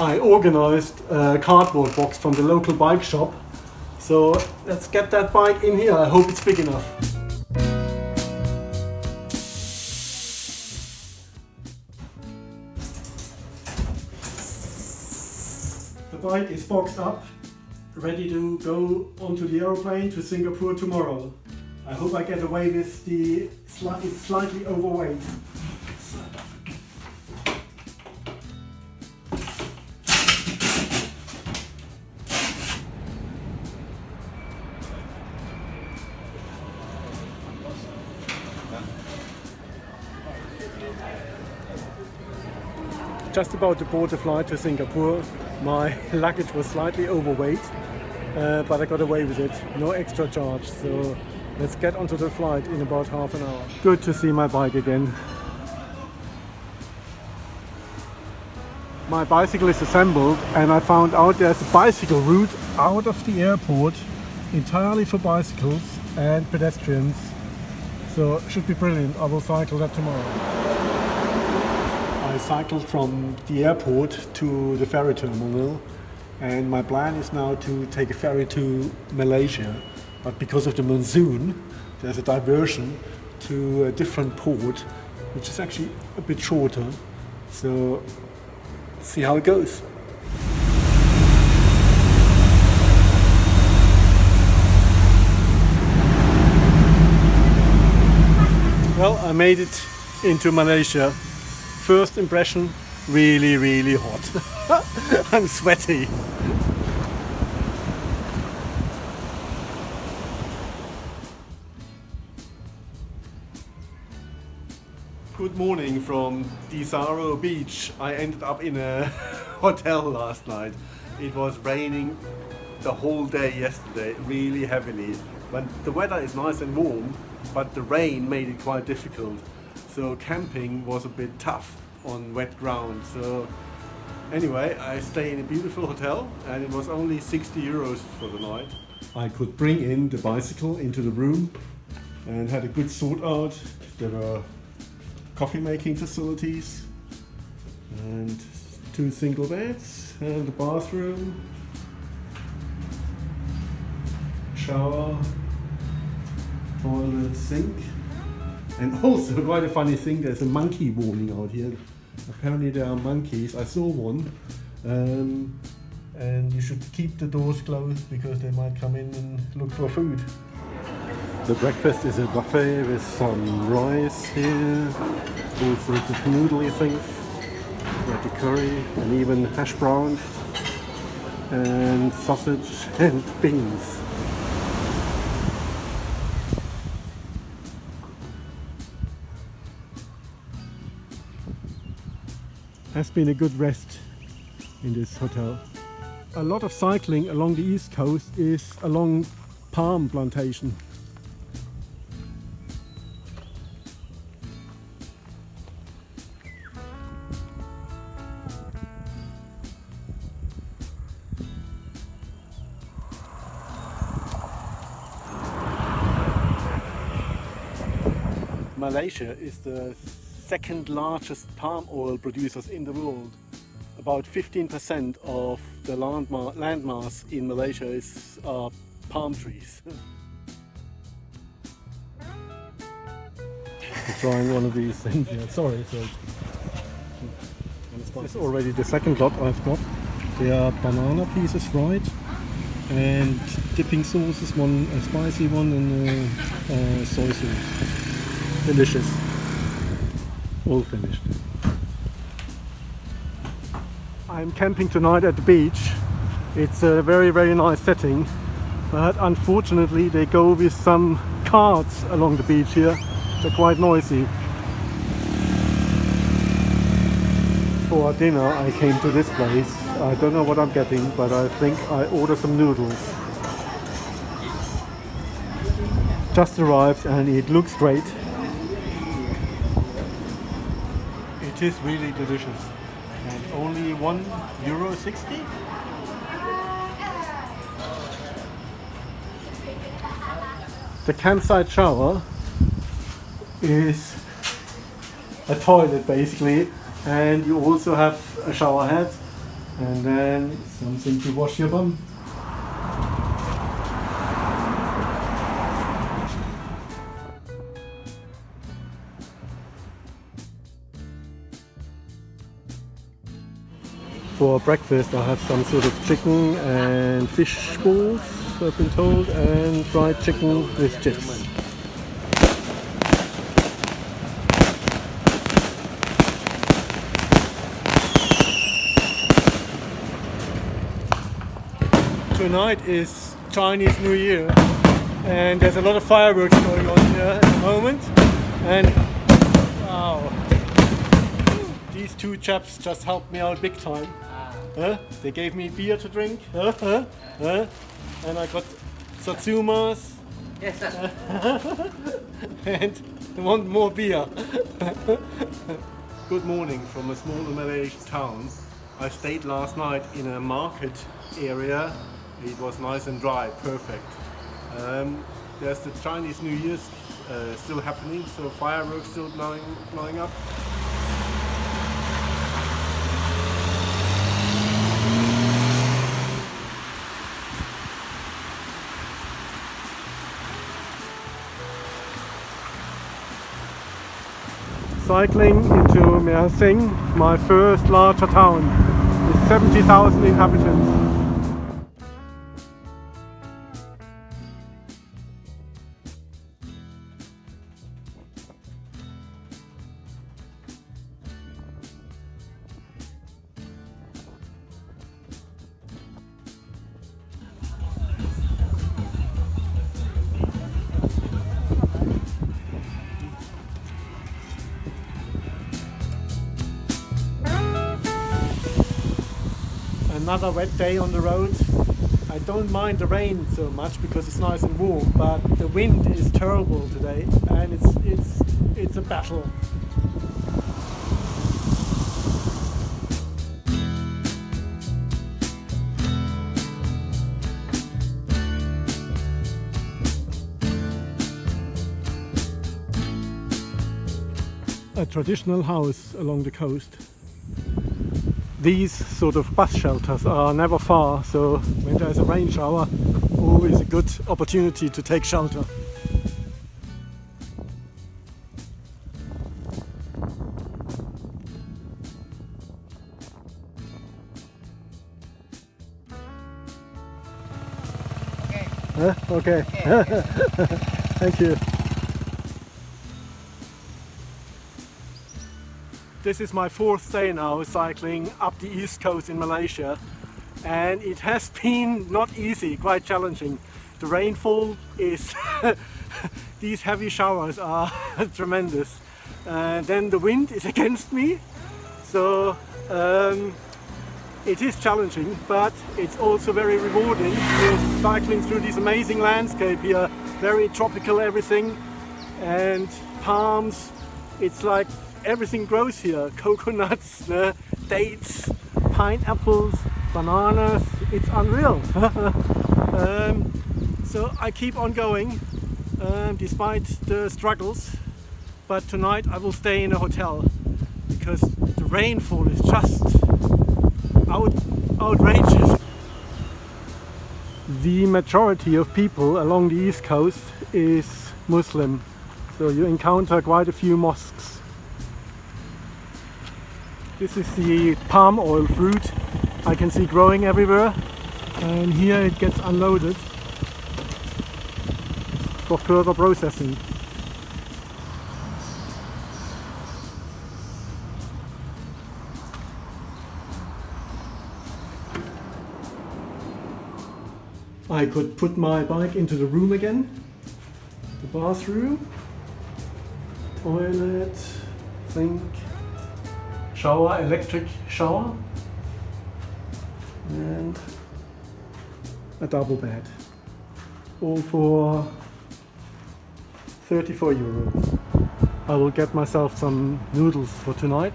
I organized a cardboard box from the local bike shop. So let's get that bike in here. I hope it's big enough. The bike is boxed up, ready to go onto the aeroplane to Singapore tomorrow. I hope I get away with the it's slightly overweight. Just about to board the flight to Singapore. My luggage was slightly overweight, but I got away with it. No extra charge, so let's get onto the flight in about half an hour. Good to see my bike again. My bicycle is assembled and I found out there's a bicycle route out of the airport entirely for bicycles and pedestrians. So it should be brilliant. I will cycle that tomorrow. I cycled from the airport to the ferry terminal, and my plan is now to take a ferry to Malaysia. But because of the monsoon, there's a diversion to a different port, which is actually a bit shorter. So let's see how it goes. Well, I made it into Malaysia. First impression, really hot. I'm sweaty. Good morning from Desaro Beach. I ended up in a hotel last night. It was raining the whole day yesterday, really heavily. But the weather is nice and warm, but the rain made it quite difficult. So camping was a bit tough on wet ground. So anyway, I stay in a beautiful hotel and it was only 60 euros for the night. I could bring in the bicycle into the room and had a good sort out. There were coffee making facilities and 2 single beds and a bathroom, shower, toilet, sink. And also, quite a funny thing, there's a monkey warning out here. Apparently there are monkeys, I saw one, and you should keep the doors closed because they might come in and look for food. The breakfast is a buffet with some rice here, all sorts of noodly things, like the curry and even hash browns, and sausage and beans. Has been a good rest in this hotel. A lot of cycling along the east coast is along palm plantation. Malaysia is the second largest palm oil producers in the world. About 15% of the landmass in Malaysia is palm trees. Trying one of these things. Yeah, sorry. This is already the second lot I've got. They are banana pieces fried and dipping sauces, one a spicy one and a soy sauce. Delicious. All finished. I'm camping tonight at the beach. It's a very nice setting, but unfortunately they go with some carts along the beach here. They're quite noisy. For dinner I came to this place. I don't know what I'm getting, but I think I ordered some noodles. Just arrived and it looks great. It is really delicious, and only €1.60. The campsite shower is a toilet basically, and you also have a shower head And then something to wash your bum. For breakfast I have some sort of chicken and fish balls, I've been told, and fried chicken with chips. Tonight is Chinese New Year and there's a lot of fireworks going on here at the moment, and wow, these two chaps just helped me out big time. They gave me beer to drink, and I got satsumas. Yes, and they want more beer. Good morning from a small Malaysian town. I stayed last night in a market area. It was nice and dry, perfect. There's the Chinese New Year still happening, so fireworks still blowing up. Cycling into Monsoon, my first larger town, with 70,000 inhabitants. Another wet day on the road. I don't mind the rain so much because it's nice and warm, but the wind is terrible today and it's a battle. A traditional house along the coast. These sort of bus shelters are never far, so when there's a rain shower, always a good opportunity to take shelter. Okay. Thank you. This is my fourth day now cycling up the east coast in Malaysia, and it has been not easy, quite challenging. The rainfall is these heavy showers are tremendous, and then the wind is against me, so it is challenging, but it's also very rewarding. We're cycling through this amazing landscape here, very tropical everything, and palms. It's like everything grows here, coconuts, dates, pineapples, bananas, it's unreal. So I keep on going despite the struggles, but tonight I will stay in a hotel because the rainfall is just outrageous. The majority of people along the east coast is Muslim, so you encounter quite a few mosques. This is the palm oil fruit I can see growing everywhere, and here it gets unloaded for further processing. I could put my bike into the room again, the bathroom, toilet, sink, shower, electric shower, and a double bed, all for 34 euros. I will get myself some noodles for tonight,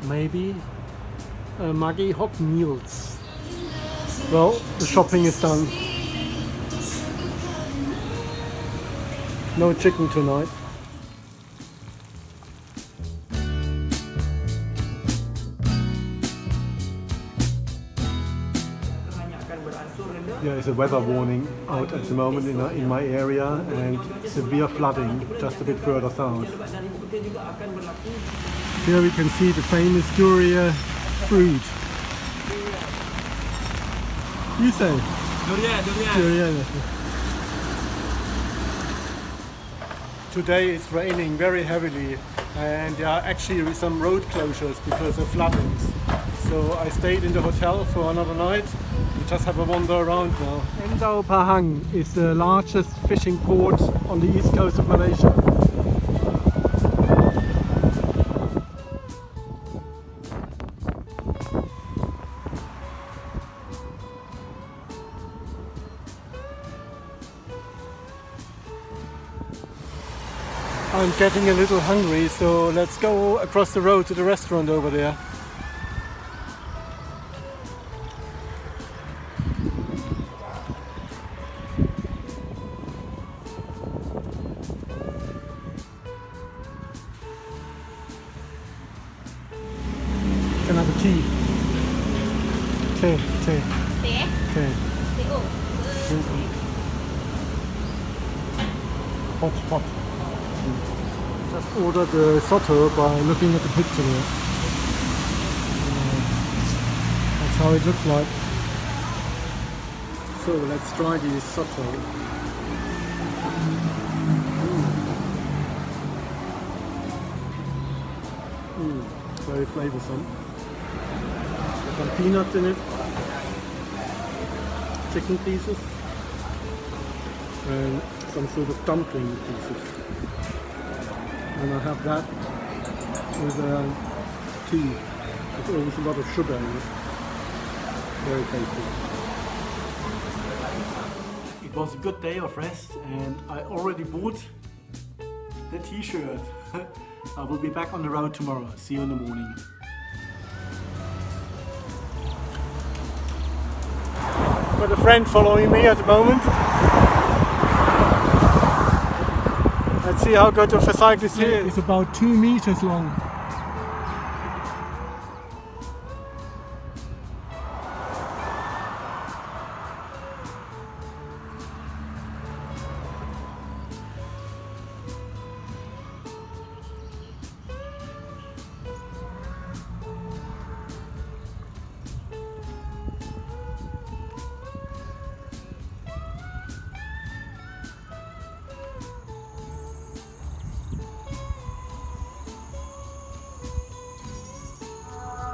maybe a Maggi hot meals. Well, the shopping is done. No chicken tonight. is a weather warning out at the moment in my area, and severe flooding just a bit further south. Here we can see the famous durian fruit. You say? Durian. Today it's raining very heavily, and there are actually some road closures because of floodings. So I stayed in the hotel for another night. We just have a wander around now. Endau Pahang is the largest fishing port on the east coast of Malaysia. I'm getting a little hungry, so let's go across the road to the restaurant over there. Can I have a tea? Tea. Hot. Just ordered the soto by looking at the picture there. That's how it looks like. So let's try the soto. Very flavoursome. There's some peanuts in it, chicken pieces, and some sort of dumpling pieces. And I have that with tea. There's always a lot of sugar in it. Very tasty. It was a good day of rest, and I already bought the t-shirt. I will be back on the road tomorrow. See you in the morning. Got a friend following me at the moment. Let's see how good of a cyclist he is. It's about 2 meters long.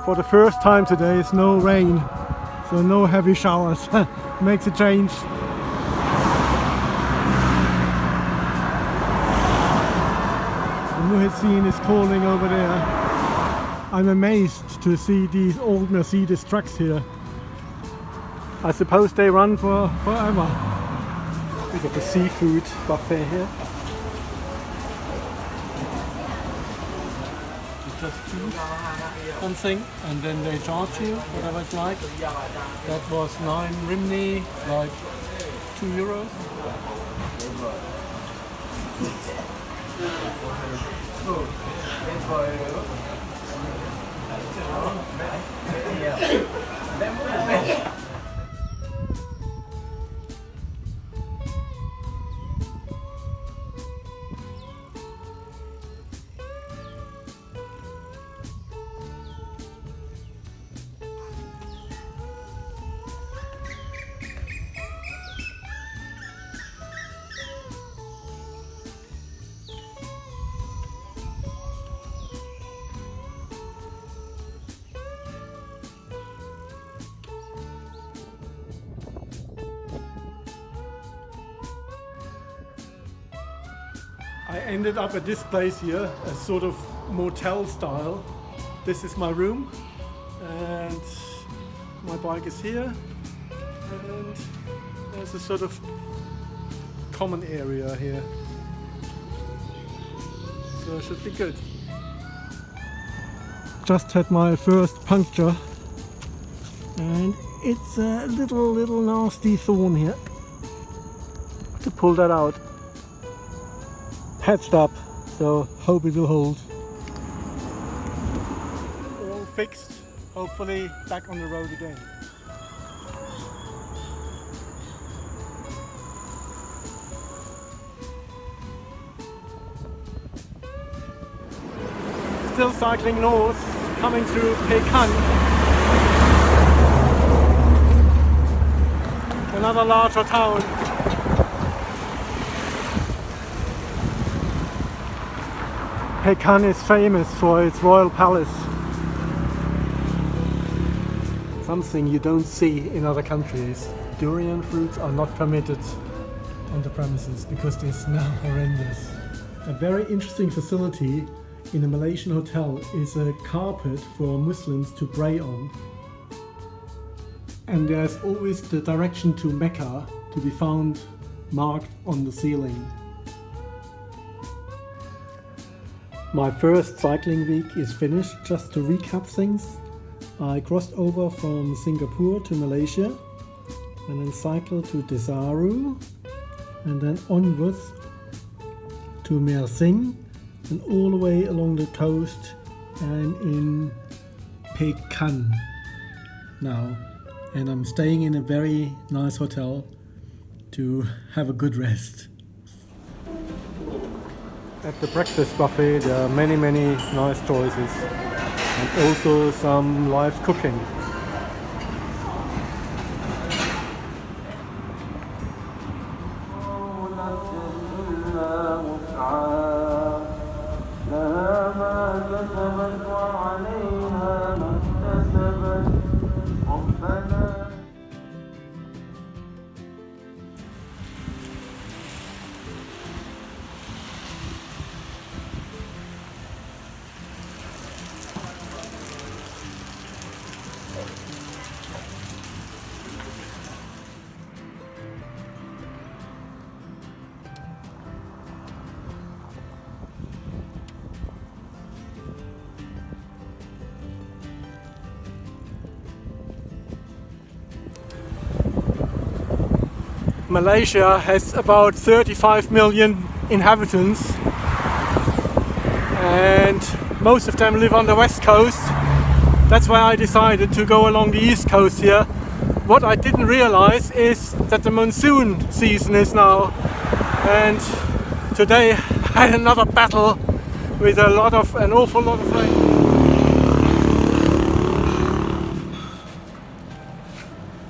For the first time today, it's no rain, so no heavy showers. Makes a change. The Muhizzin is calling over there. I'm amazed to see these old Mercedes trucks here. I suppose they run forever. We got the seafood buffet here. Just choose something and then they charge you whatever it's like. That was 9 rimni, like €2. I ended up at this place here, a sort of motel style. This is my room, and my bike is here, and there's a sort of common area here. So it should be good. Just had my first puncture, and it's a little nasty thorn here. To pull that out. Patched up, so hope it will hold. All fixed, hopefully back on the road again. still cycling north, coming through Pekan, another larger town. Pekan is famous for its royal palace. Something you don't see in other countries. Durian fruits are not permitted on the premises because they smell horrendous. A very interesting facility in a Malaysian hotel is a carpet for Muslims to pray on. And there's always the direction to Mecca to be found marked on the ceiling. My first cycling week is finished. Just to recap things, I crossed over from Singapore to Malaysia and then cycled to Desaru and then onwards to Mersing and all the way along the coast and in Pekan now. And I'm staying in a very nice hotel to have a good rest. At the breakfast buffet there are many nice choices and also some live cooking. Malaysia has about 35 million inhabitants and most of them live on the west coast. That's why I decided to go along the east coast here. What I didn't realize is that the monsoon season is now, and today I had another battle with an awful lot of rain.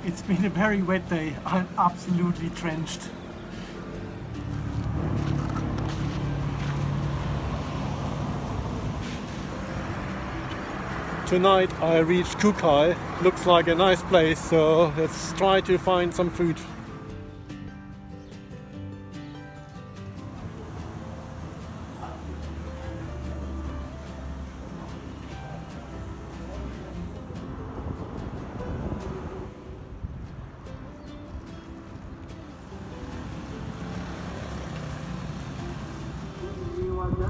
It's been a very wet day. I'm absolutely drenched. Tonight I reached Kukai. Looks like a nice place, so let's try to find some food.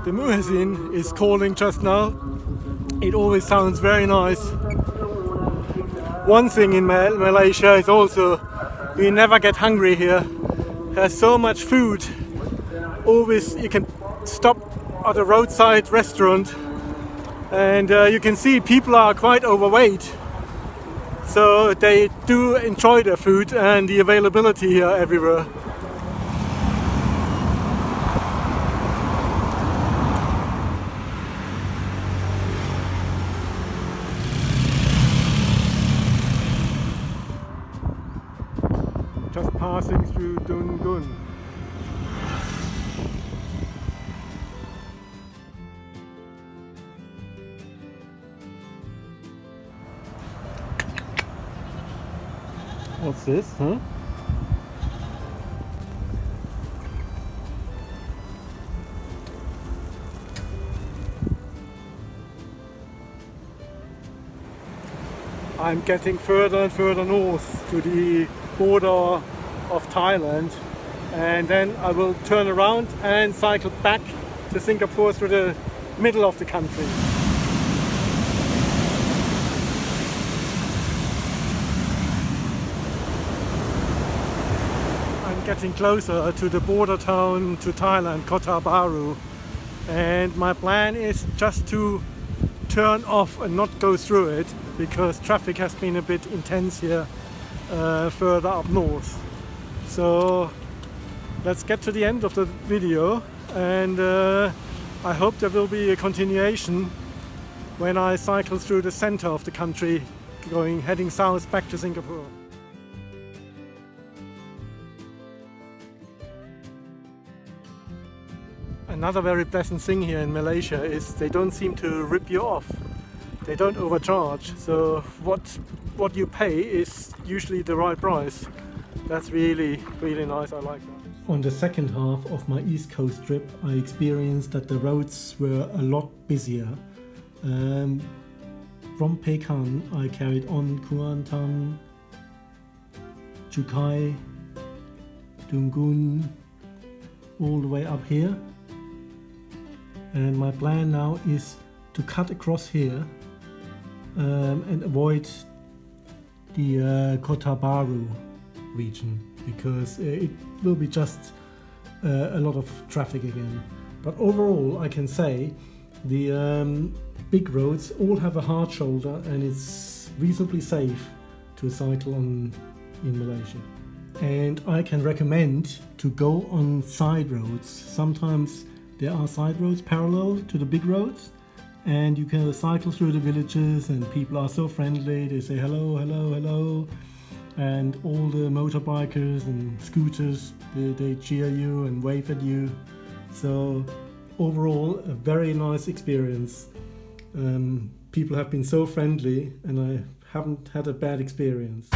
The muezzin is calling just now. It always sounds very nice. One thing in Malaysia is also you never get hungry here. There's so much food. Always you can stop at a roadside restaurant and you can see people are quite overweight. So they do enjoy their food and the availability here everywhere. Just passing through Dungun. What's this, huh? I'm getting further and further north to the border of Thailand, and then I will turn around and cycle back to Singapore through the middle of the country. I'm getting closer to the border town to Thailand, Kota Baru, and my plan is just to turn off and not go through it because traffic has been a bit intense here further up north. So let's get to the end of the video, and I hope there will be a continuation when I cycle through the center of the country, heading south back to Singapore. Another very pleasant thing here in Malaysia is they don't seem to rip you off. They don't overcharge, so what you pay is usually the right price. That's really, really nice, I like that. On the second half of my East Coast trip, I experienced that the roads were a lot busier. From Pekan, I carried on Kuantan, Chukai, Dungun, all the way up here. And my plan now is to cut across here and avoid the Kota Baru region, because it will be just a lot of traffic again. But overall I can say the big roads all have a hard shoulder and it's reasonably safe to cycle on in Malaysia. And I can recommend to go on side roads. Sometimes there are side roads parallel to the big roads, and you can cycle through the villages and people are so friendly. They say hello, hello, hello, and all the motorbikers and scooters, they cheer you and wave at you. So overall a very nice experience. People have been so friendly and I haven't had a bad experience.